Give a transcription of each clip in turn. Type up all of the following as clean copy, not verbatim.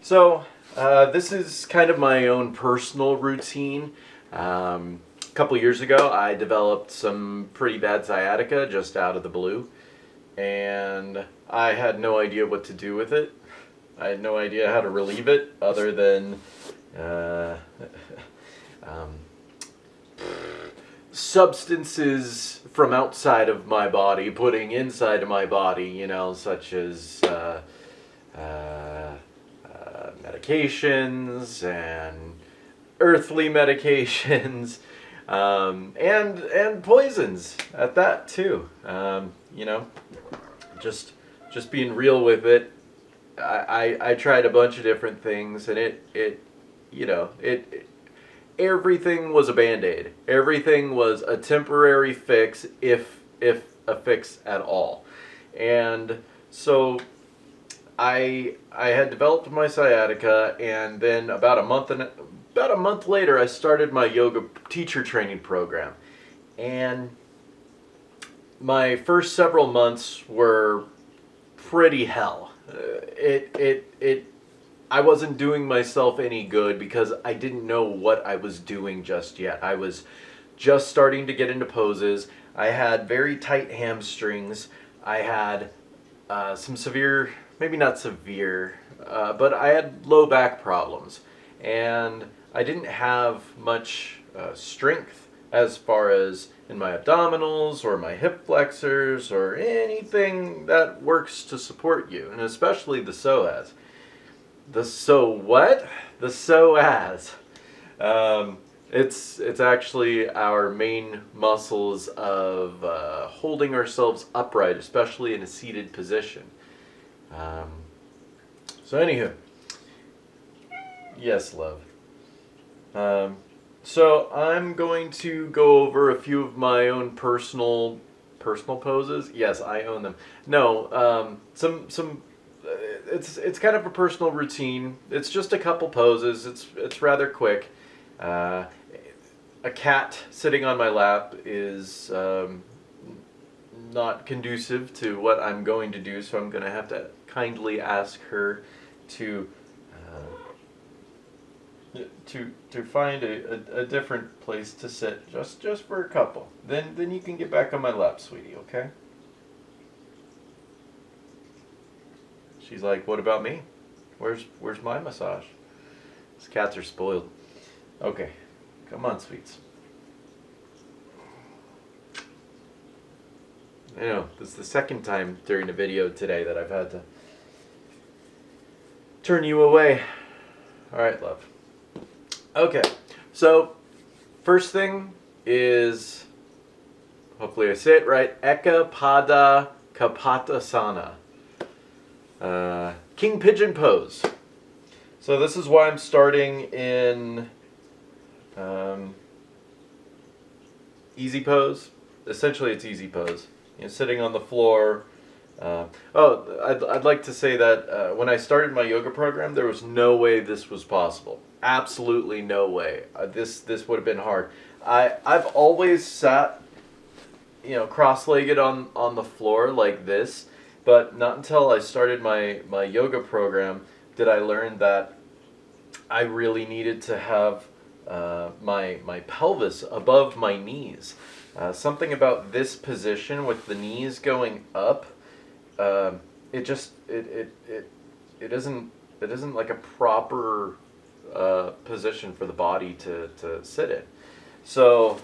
So, this is kind of my own personal routine. A couple years ago, I developed some pretty bad sciatica just out of the blue, and I had no idea what to do with it. I had no idea how to relieve it other than substances from outside of my body putting inside of my body, you know, such as medications and earthly medications, and poisons at that too. You know, just being real with it. I tried a bunch of different things, and everything was a Band-Aid. Everything was a temporary fix, if a fix at all. And so I had developed my sciatica, and then about a month later, I started my yoga teacher training program. And my first several months were pretty hell. I wasn't doing myself any good because I didn't know what I was doing just yet. I was just starting to get into poses. I had very tight hamstrings. I had some severe, maybe not severe, but I had low back problems. And I didn't have much strength as far as in my abdominals or my hip flexors or anything that works to support you, and especially the psoas. The psoas. It's actually our main muscles of holding ourselves upright, especially in a seated position. So anywho, yes, love. So I'm going to go over a few of my own personal poses. Yes, I own them. No, it's kind of a personal routine. It's just a couple poses. It's rather quick. A cat sitting on my lap is not conducive to what I'm going to do, so I'm going to have to kindly ask her to find a different place to sit, just for a couple. Then you can get back on my lap, sweetie, okay? She's like, what about me? Where's my massage? These cats are spoiled. Okay, come on, sweets. I know, this is the second time during the video today that I've had to turn you away. Alright, love. Okay, so first thing is, hopefully I say it right, Kapotasana. King Pigeon Pose. So this is why I'm starting in easy pose. Essentially, it's easy pose. You know, sitting on the floor. I'd like to say that when I started my yoga program, there was no way this was possible. Absolutely no way. This would have been hard. I've always sat, you know, cross-legged on the floor like this. But not until I started my yoga program did I learn that I really needed to have my pelvis above my knees. Something about this position with the knees going up, it isn't like a proper position for the body to sit in. So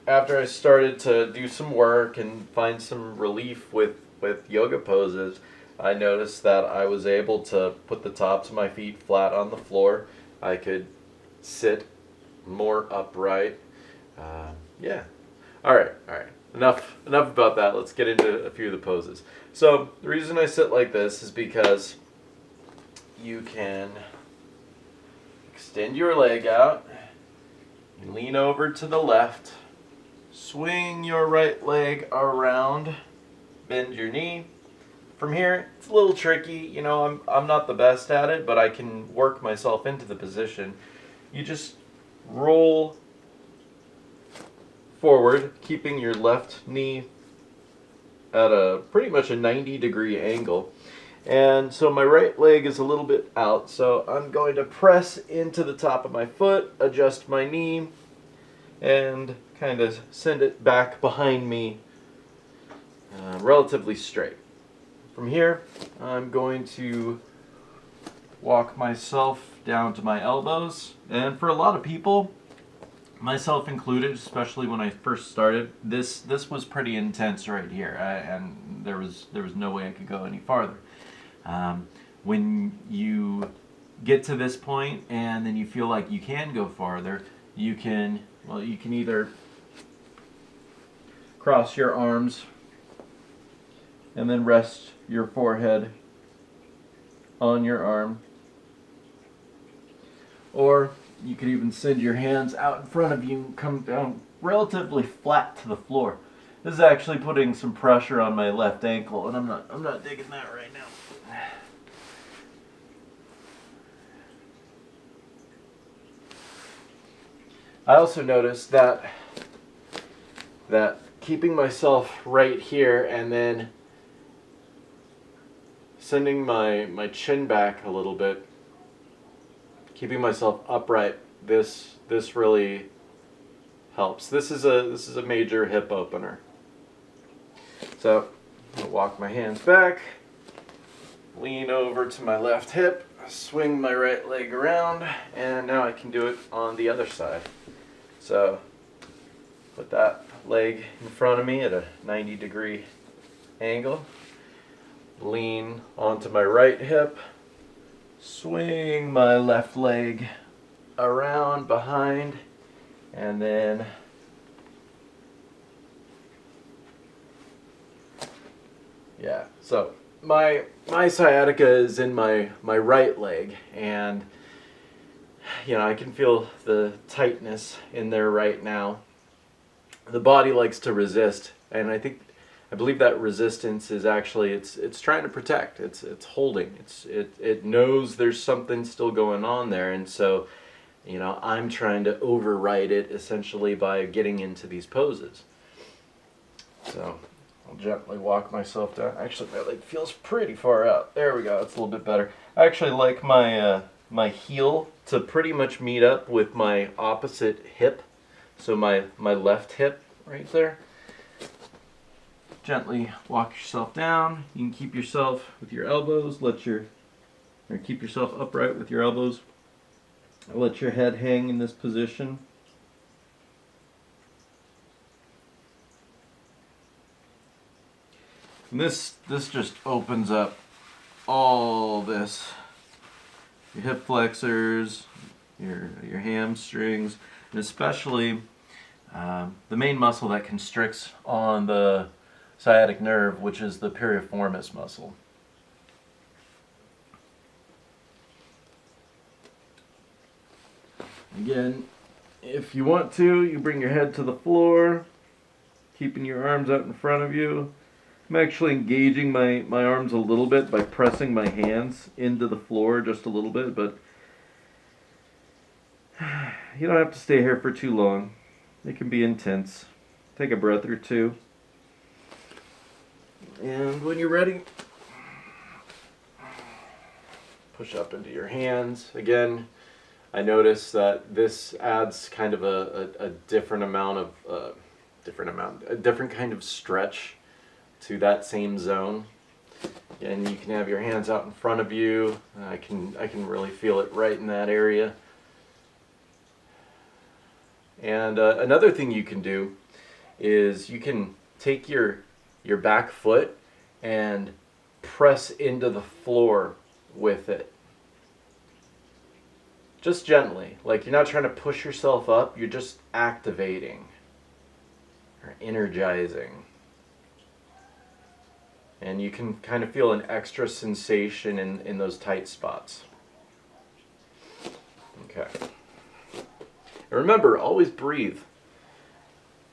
after I started to do some work and find some relief with yoga poses, I noticed that I was able to put the tops of my feet flat on the floor. I could sit more upright. Yeah. All right. Enough about that. Let's get into a few of the poses. So the reason I sit like this is because you can extend your leg out, you lean over to the left, swing your right leg around, bend your knee. From here, it's a little tricky. You know, I'm not the best at it, but I can work myself into the position. You just roll forward, keeping your left knee at pretty much a 90-degree angle. And so my right leg is a little bit out, so I'm going to press into the top of my foot, adjust my knee, and kind of send it back behind me relatively straight. From here, I'm going to walk myself down to my elbows, and for a lot of people, myself included, especially when I first started, this was pretty intense right here, and there was no way I could go any farther. When you get to this point and then you feel like you can go farther, you can either cross your arms and then rest your forehead on your arm, or you could even send your hands out in front of you and come down relatively flat to the floor. This is actually putting some pressure on my left ankle, and I'm not digging that right now. I also noticed that keeping myself right here and then sending my chin back a little bit, keeping myself upright, this really helps. This is a major hip opener. So I'll walk my hands back, lean over to my left hip, swing my right leg around, and now I can do it on the other side. So put that leg in front of me at a 90-degree angle, lean onto my right hip, swing my left leg around behind, and then so my sciatica is in my right leg, and I can feel the tightness in there right now. The body likes to resist, and I believe that resistance is actually it's trying to protect. It's holding. It knows there's something still going on there, and so I'm trying to override it essentially by getting into these poses. So I'll gently walk myself down. Actually, my leg feels pretty far out. There we go. It's a little bit better. I actually like my heel to pretty much meet up with my opposite hip. So my left hip right there. Gently walk yourself down. You can keep yourself with your elbows. Keep yourself upright with your elbows. Let your head hang in this position. And this just opens up all this. Your hip flexors, your hamstrings, and especially the main muscle that constricts on the sciatic nerve, which is the piriformis muscle. Again, if you want to, you bring your head to the floor, keeping your arms out in front of you. I'm actually engaging my arms a little bit by pressing my hands into the floor just a little bit, but you don't have to stay here for too long. It can be intense. Take a breath or two. And when you're ready, push up into your hands. Again, I notice that this adds kind of a different kind of stretch to that same zone. And you can have your hands out in front of you. I can really feel it right in that area. And another thing you can do is you can take your back foot and press into the floor with it. Just gently, like you're not trying to push yourself up, you're just activating or energizing. And you can kind of feel an extra sensation in those tight spots. Okay. And remember, always breathe.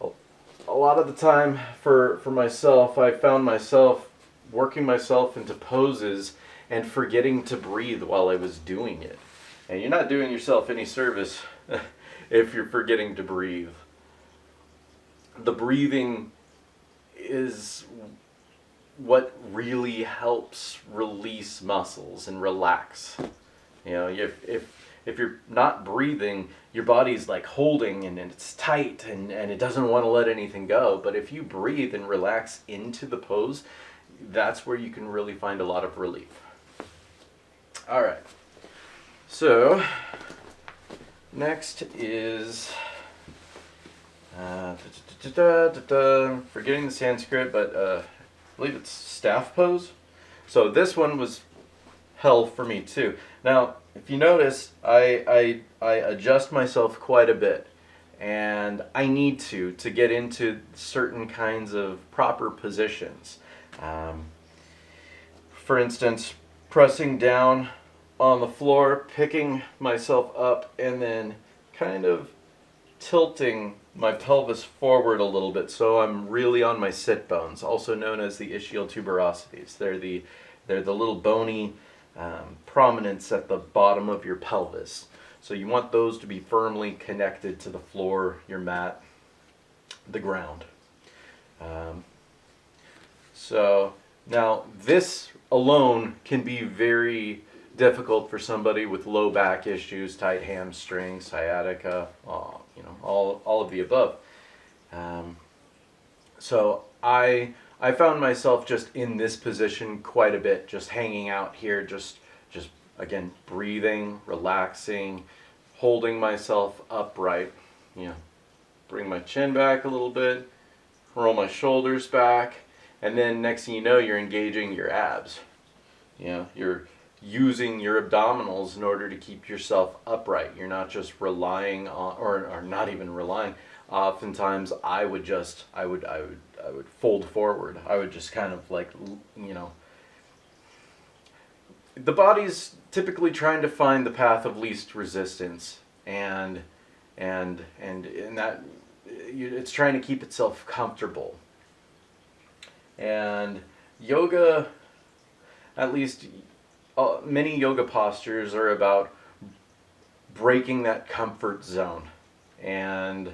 A lot of the time for myself, I found myself working myself into poses and forgetting to breathe while I was doing it. And you're not doing yourself any service if you're forgetting to breathe. The breathing is what really helps release muscles and relax. You know, if you're not breathing, your body's like holding and it's tight and it doesn't want to let anything go. But if you breathe and relax into the pose, that's where you can really find a lot of relief. All right. So next is forgetting the Sanskrit, but I believe it's staff pose. So this one was hell for me too. Now, if you notice, I adjust myself quite a bit, and I need to get into certain kinds of proper positions. For instance, pressing down on the floor, picking myself up, and then kind of tilting my pelvis forward a little bit so I'm really on my sit bones, also known as the ischial tuberosities. They're the little bony prominence at the bottom of your pelvis. So you want those to be firmly connected to the floor, your mat, the ground. So now this alone can be very difficult for somebody with low back issues, tight hamstrings, sciatica, all of the above. So I found myself just in this position quite a bit, just hanging out here, just again breathing, relaxing, holding myself upright. Bring my chin back a little bit, roll my shoulders back, and then next thing you know, you're engaging your abs. You're using your abdominals in order to keep yourself upright. You're not just relying on, or not even relying. Oftentimes, I would fold forward. I would just kind of like, the body's typically trying to find the path of least resistance, and in that, it's trying to keep itself comfortable. And yoga, at least many yoga postures, are about breaking that comfort zone and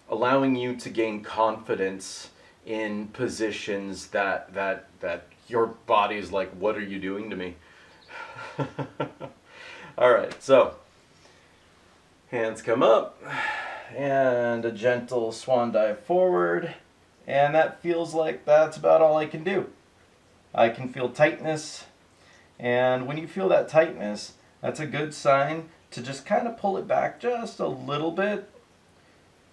allowing you to gain confidence in positions that your body is like, what are you doing to me? All right, so hands come up and a gentle swan dive forward, and that feels like that's about all I can do. I can feel tightness, and when you feel that tightness, that's a good sign to just kind of pull it back just a little bit.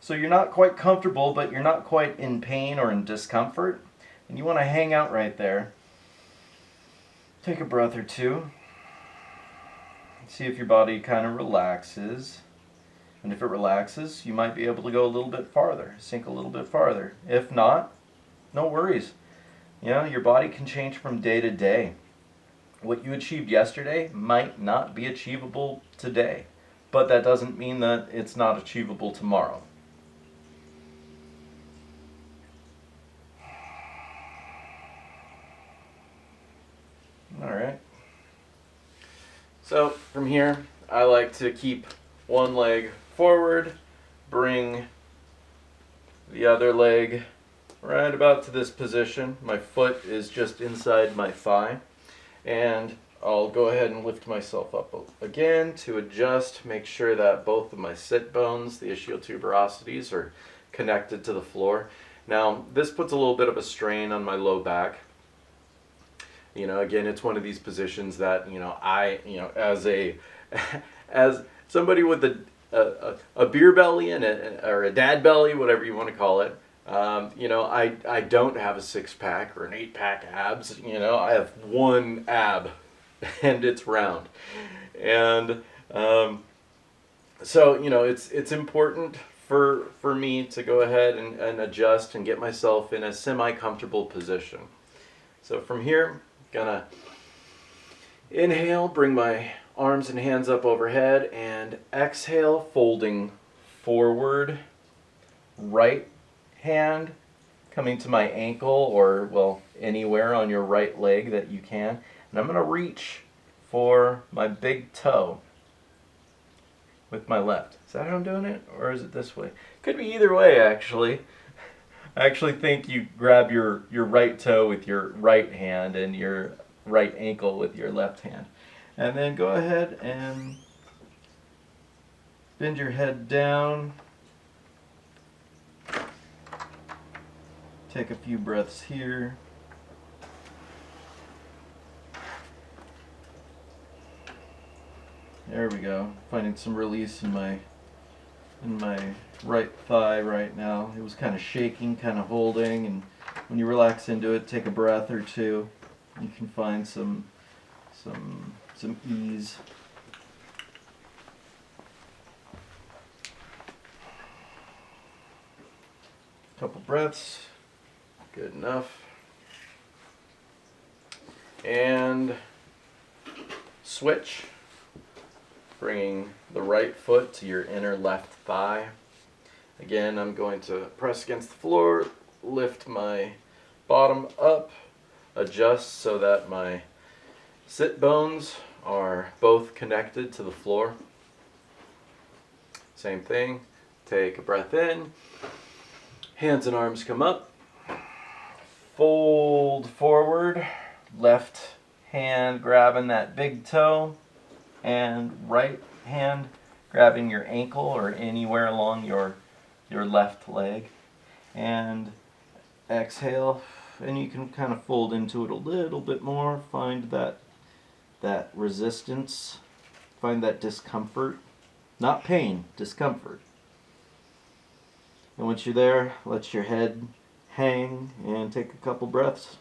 So you're not quite comfortable, but you're not quite in pain or in discomfort, and you want to hang out right there. Take a breath or two. See if your body kind of relaxes. And if it relaxes, you might be able to go a little bit farther, sink a little bit farther. If not, no worries. Your body can change from day to day. What you achieved yesterday might not be achievable today, but that doesn't mean that it's not achievable tomorrow. All right. So from here, I like to keep one leg forward, bring the other leg right about to this position. My foot is just inside my thigh, and I'll go ahead and lift myself up again to adjust, make sure that both of my sit bones, the ischial tuberosities, are connected to the floor. Now, this puts a little bit of a strain on my low back. Again, it's one of these positions that, as somebody with a beer belly or a dad belly, whatever you want to call it, I don't have a 6-pack or an 8-pack abs. I have one ab, and it's round. And so it's important for me to go ahead and adjust and get myself in a semi-comfortable position. So from here, gonna inhale, bring my arms and hands up overhead, and exhale, folding forward, right hand coming to my ankle, or anywhere on your right leg that you can, and I'm going to reach for my big toe with my left. Is that how I'm doing it, or is it this way? Could be either way, actually. I actually think you grab your right toe with your right hand and your right ankle with your left hand. And then go ahead and bend your head down. Take a few breaths here. There we go. Finding some release in my right thigh right now. It was kind of shaking, kind of holding, and when you relax into it, take a breath or two, you can find some ease. Couple breaths, good enough. And switch, bringing the right foot to your inner left thigh. Again, I'm going to press against the floor, lift my bottom up, adjust so that my sit bones are both connected to the floor. Same thing, take a breath in, hands and arms come up, fold forward, left hand grabbing that big toe, and right hand grabbing your ankle or anywhere along your left leg. And exhale, and you can kind of fold into it a little bit more, find that resistance, find that discomfort, not pain, discomfort. And once you're there, let your head hang and take a couple breaths.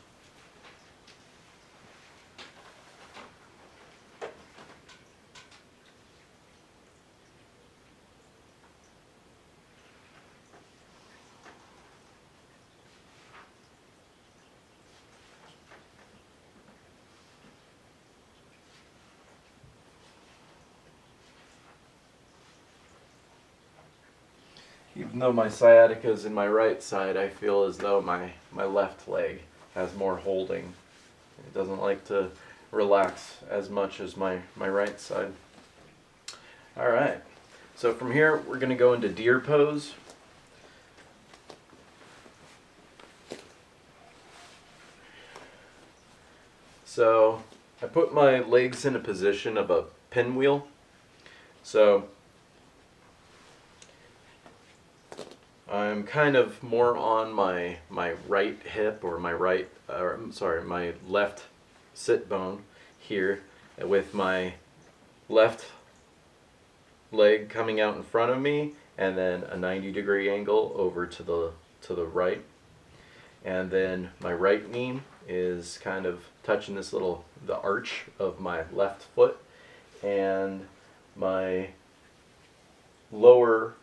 Even though my sciatica is in my right side, I feel as though my left leg has more holding. It doesn't like to relax as much as my right side. All right, so from here we're going to go into deer pose. So I put my legs in a position of a pinwheel. So I'm kind of more on my right hip or my left sit bone here, with my left leg coming out in front of me, and then a 90-degree angle over to the right. And then my right knee is kind of touching the arch of my left foot, and my lower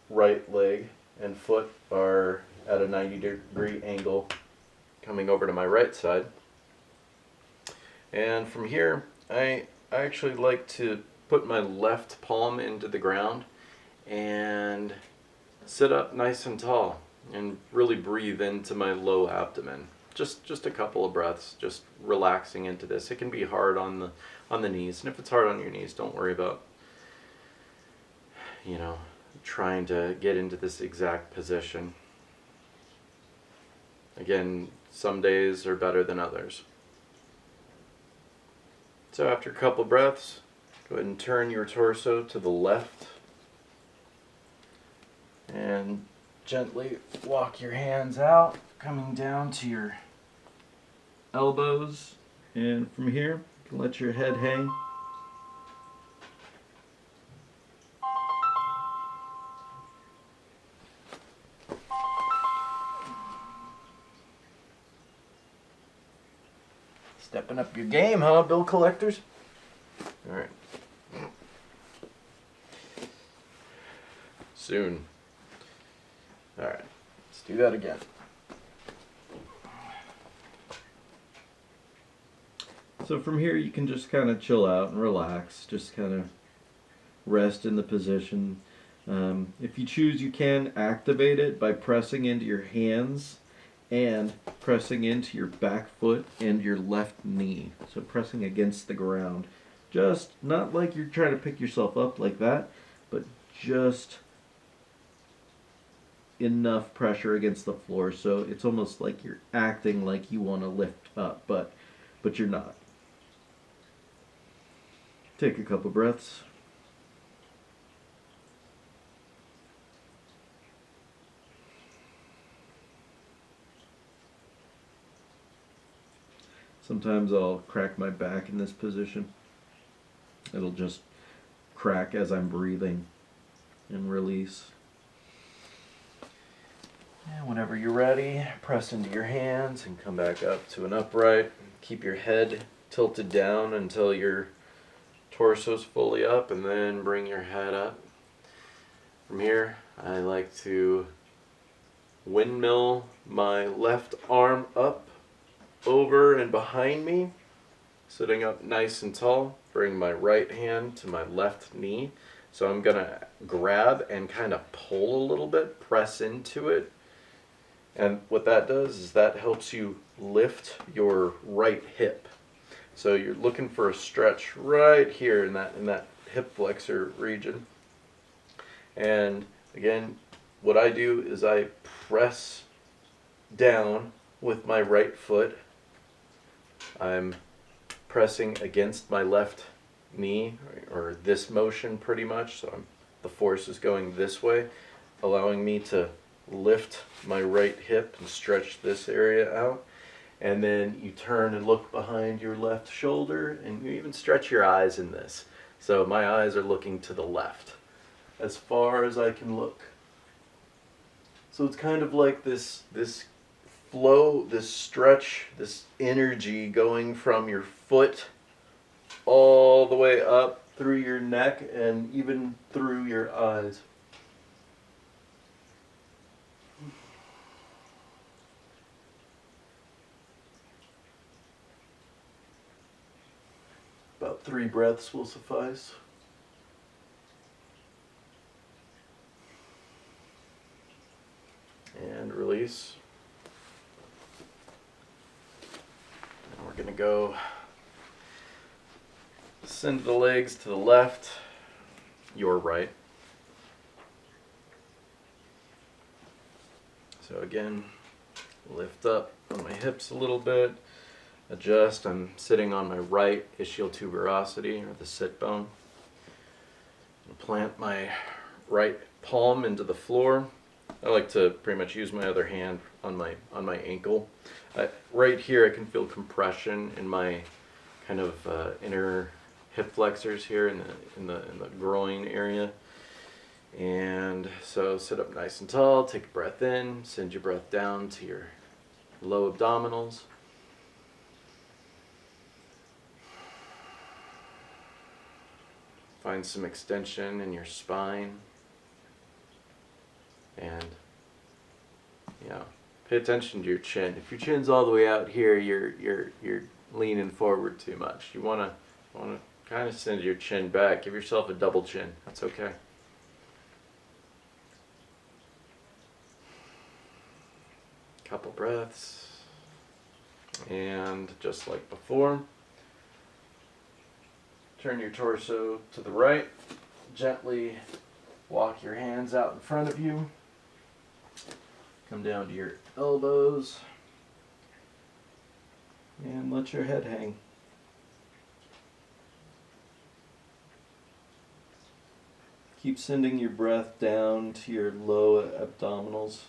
right leg and foot are at a 90-degree angle coming over to my right side. And from here, I actually like to put my left palm into the ground and sit up nice and tall and really breathe into my low abdomen. Just a couple of breaths, just relaxing into this. It can be hard on the knees, and if it's hard on your knees, don't worry about trying to get into this exact position. Again, some days are better than others. So after a couple breaths, go ahead and turn your torso to the left and gently walk your hands out, coming down to your elbows, and from here you can let your head hang. Stepping up your game, huh, bill collectors? All right. Soon. All right, let's do that again. So from here you can just kind of chill out and relax, just kind of rest in the position. If you choose, you can activate it by pressing into your hands and pressing into your back foot and your left knee. So pressing against the ground. Just not like you're trying to pick yourself up like that, but just enough pressure against the floor, so it's almost like you're acting like you want to lift up, but you're not. Take a couple breaths. Sometimes I'll crack my back in this position. It'll just crack as I'm breathing and release. And whenever you're ready, press into your hands and come back up to an upright. Keep your head tilted down until your torso's fully up, and then bring your head up. From here, I like to windmill my left arm up, over and behind me, sitting up nice and tall. Bring my right hand to my left knee. So I'm going to grab and kind of pull a little bit, press into it. And what that does is that helps you lift your right hip. So you're looking for a stretch right here in that hip flexor region. And again, what I do is I press down with my right foot. I'm pressing against my left knee, or this motion pretty much, so the force is going this way, allowing me to lift my right hip and stretch this area out. And then you turn and look behind your left shoulder, and you even stretch your eyes in this. So my eyes are looking to the left as far as I can look. So it's kind of like this flow, this stretch, this energy going from your foot all the way up through your neck and even through your eyes. About 3 breaths will suffice. And release. And we're going to go send the legs to the left, your right. So again, lift up on my hips a little bit, adjust. I'm sitting on my right ischial tuberosity, or the sit bone. Plant my right palm into the floor. I like to pretty much use my other hand on my ankle. Right here I can feel compression in my kind of inner hip flexors here in the groin area. And so sit up nice and tall, take a breath in, send your breath down to your low abdominals. Find some extension in your spine. And pay attention to your chin. If your chin's all the way out here, you're leaning forward too much. You want to kind of send your chin back. Give yourself a double chin. That's okay. Couple breaths. And just like before, turn your torso to the right. Gently walk your hands out in front of you. Come down to your elbows. And let your head hang. Keep sending your breath down to your low abdominals.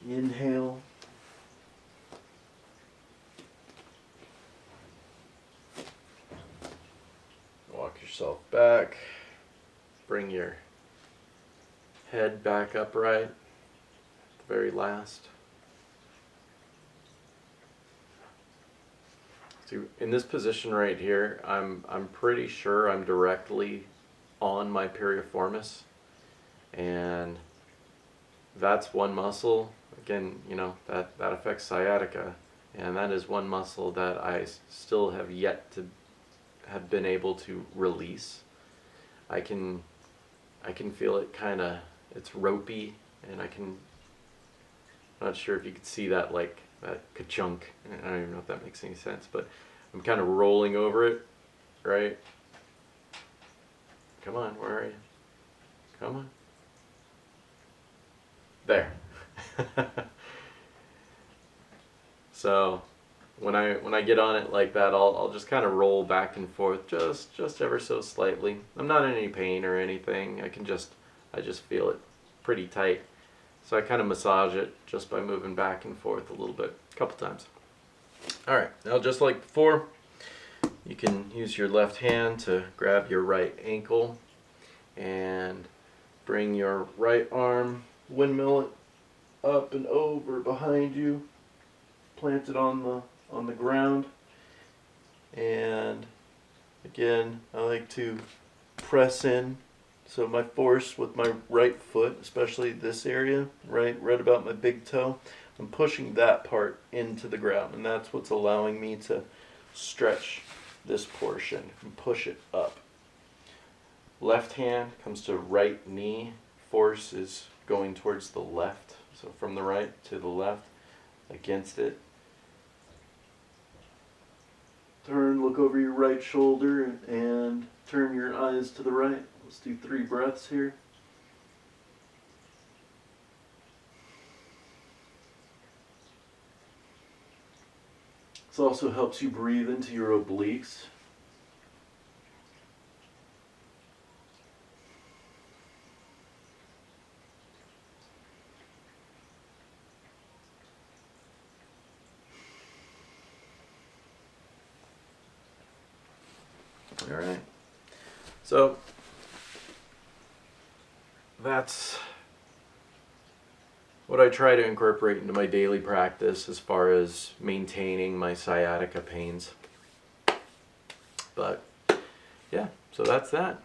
Inhale. Walk yourself back. Bring your head back upright. The very last. So in this position right here, I'm pretty sure I'm directly on my piriformis. And that's one muscle. Again, you know, that affects sciatica, and that is one muscle that I still have yet to have been able to release. I can feel it kind of, it's ropey, and I'm not sure if you could see that, like that ka-chunk. I don't even know if that makes any sense, but I'm kind of rolling over it, right? Come on, where are you? Come on. There. So when I get on it like that, I'll just kind of roll back and forth, just ever so slightly. I'm not in any pain or anything. I just feel it pretty tight. So I kind of massage it just by moving back and forth a little bit, a couple times. All right, now just like before, you can use your left hand to grab your right ankle and bring your right arm, windmill it up and over behind you, plant it on the ground, and again, I like to press in. So my force with my right foot, especially this area, right about my big toe, I'm pushing that part into the ground, and that's what's allowing me to stretch this portion and push it up. Left hand comes to right knee, force is going towards the left, so from the right to the left, against it. Turn, look over your right shoulder, and turn your eyes to the right. Let's do 3 breaths here. This also helps you breathe into your obliques. All right. So that's what I try to incorporate into my daily practice as far as maintaining my sciatica pains. But yeah, so that's that.